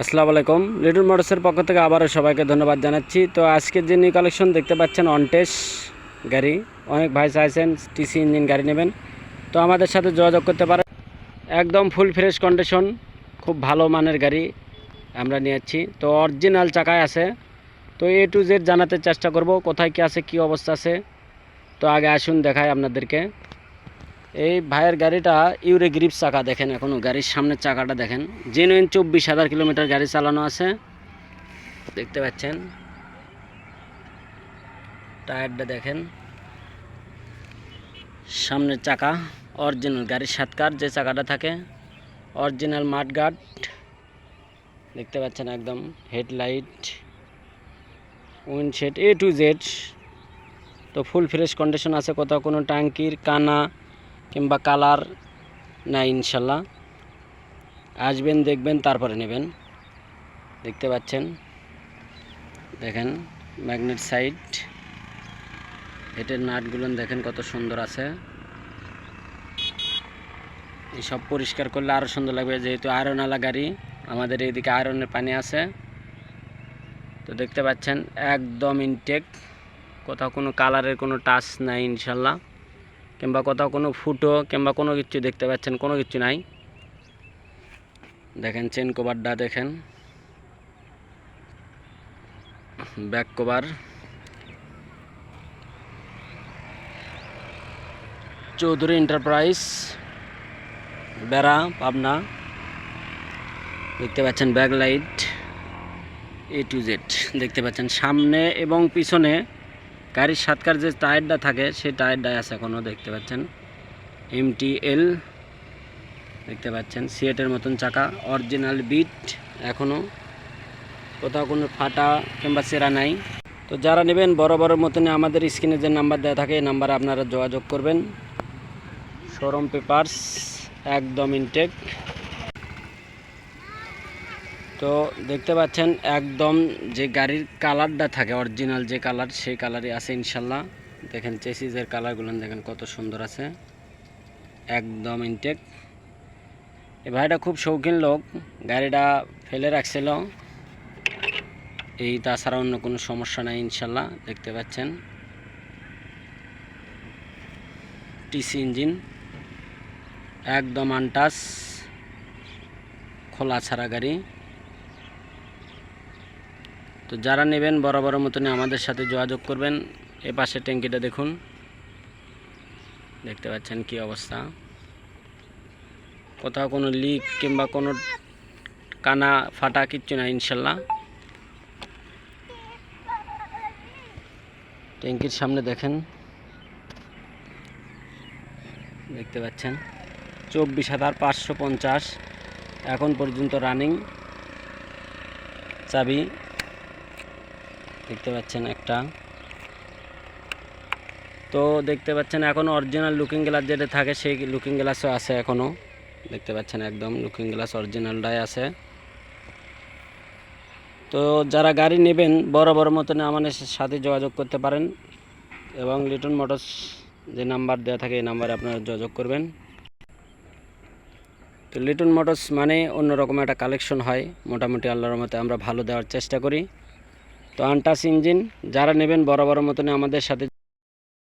আসসালামু আলাইকুম। লিটন মোটরসের পক্ষ থেকে আবারও সবাইকে ধন্যবাদ জানাচ্ছি। তো আজকের যে নিউ কালেকশন দেখতে পাচ্ছেন অনটেস গাড়ি, অনেক ভাই চাইছেন টিসি ইঞ্জিন গাড়ি নেবেন, তো আমাদের সাথে যোগাযোগ করতে পারেন। একদম ফুল ফ্রেশ কন্ডিশন, খুব ভালো মানের গাড়ি আমরা নিয়েছি। তো অরিজিনাল চাকায় আছে। তো এ টু জেড জানাতে চেষ্টা করব কোথায় কি আছে, কি অবস্থা আছে। তো আগে আসুন দেখাই আপনাদেরকে। এই ভাইয়ের গাড়িটা ইউরে গ্রিপ চাকা দেখেন, এখনও গাড়ির সামনের চাকাটা দেখেন, জেনুইন 24,000 কিলোমিটার গাড়ি চালানো আছে, দেখতে পাচ্ছেন। টায়ারটা দেখেন, সামনের চাকা অরিজিনাল, গাড়ির সাতকার যে চাকাটা থাকে অরিজিনাল, মাঠগার্ড দেখতে পাচ্ছেন একদম, হেডলাইট, উইন্ডশেড এ টু জেড। তো ফুল ফ্রেশ কন্ডিশন আছে, কোথাও কোনো ট্যাঙ্কির কানা কিংবা কালার নাই ইনশাল্লাহ। আসবেন, দেখবেন, তারপরে নেবেন। দেখতে পাচ্ছেন, দেখেন ম্যাগনেট সাইড, হেটের নাটগুলো দেখেন কত সুন্দর আছে। এইসব পরিষ্কার করলে আরও সুন্দর লাগবে, যেহেতু আয়রনওয়ালা গাড়ি, আমাদের এইদিকে আয়রনের পানি আছে। তো দেখতে পাচ্ছেন একদম ইনটেক, কোথাও কোনো কালারের কোনো টাচ নাই ইনশাল্লাহ, কিংবা কোথাও কোনো ফুটো কিংবা কোনো কিছু দেখতে পাচ্ছেন, কোনো কিছু নাই। দেখেন চেন কভারটা দেখেন, ব্যাক কভার, চৌধুরী এন্টারপ্রাইজ, বেড়া, পাবনা, দেখতে পাচ্ছেন back light A to Z দেখতে পাচ্ছেন। সামনে এবং পিছনে গাড়ির সাতকার যে টায়ারটা থাকে সেই টায়ারটাই আছে এখনও, দেখতে পাচ্ছেন। MTL দেখতে পাচ্ছেন, সিয়েটের মতন চাকা, অরিজিনাল বিট, এখনও কোথাও কোনো ফাটা কিংবা চেরা নাই। তো যারা নেবেন বড় বড় মতনে আমাদের স্ক্রিনে যে নাম্বার দেওয়া থাকে এই নাম্বারে আপনারা যোগাযোগ করবেন। শোরুম পেপারস একদম ইনটেক। তো দেখতে পাচ্ছেন একদম যে গাড়ির কালারটা থাকে অরিজিনাল যে কালার, সেই কালারই আছে ইনশাল্লাহ। দেখেন চেসিসের কালারগুলো দেখেন কত সুন্দর আছে, একদম ইনটেক। এই ভাইটা খুব শৌখিন লোক, গাড়িটা ফেলে রাখছিল, এই তাছাড়া অন্য কোনো সমস্যা নাই ইনশাল্লাহ। দেখতে পাচ্ছেন টিসি ইঞ্জিন, একদম আনটাচ, খোলা ছাড়া গাড়ি। তো যারা নেবেন বড় বড় মতনে আমাদের সাথে যোগাযোগ করবেন। এ পাশে ট্যাঙ্কিটা দেখুন, দেখতে পাচ্ছেন কি অবস্থা, কোথাও কোনো লিক কিংবা কোনো কানা ফাটা কিচ্ছু না ইনশাল্লাহ। ট্যাঙ্কির সামনে দেখেন, দেখতে পাচ্ছেন 24,550 এখন পর্যন্ত রানিং। চাবি দেখতে পাচ্ছেন একটা। তো দেখতে পাচ্ছেন এখনও অরিজিনাল লুকিং গ্লাস যেটা থাকে সেই লুকিং গ্লাসও আছে এখনও, দেখতে পাচ্ছেন একদম লুকিং গ্লাস অরিজিনালটাই আছে। তো যারা গাড়ি নেবেন বড় বড় মতনে আমাদের সাথে যোগাযোগ করতে পারেন, এবং লিটন মোটরস যে নাম্বার দেওয়া থাকে এই নাম্বারে আপনারা যোগাযোগ করবেন। তো লিটন মোটরস মানে অন্যরকম একটা কালেকশন হয়, মোটামুটি আল্লাহর মতে আমরা ভালো দেওয়ার চেষ্টা করি। তো আনটাচ ইঞ্জিন যারা নেবেন বড় বড় মতনে আমাদের সাথে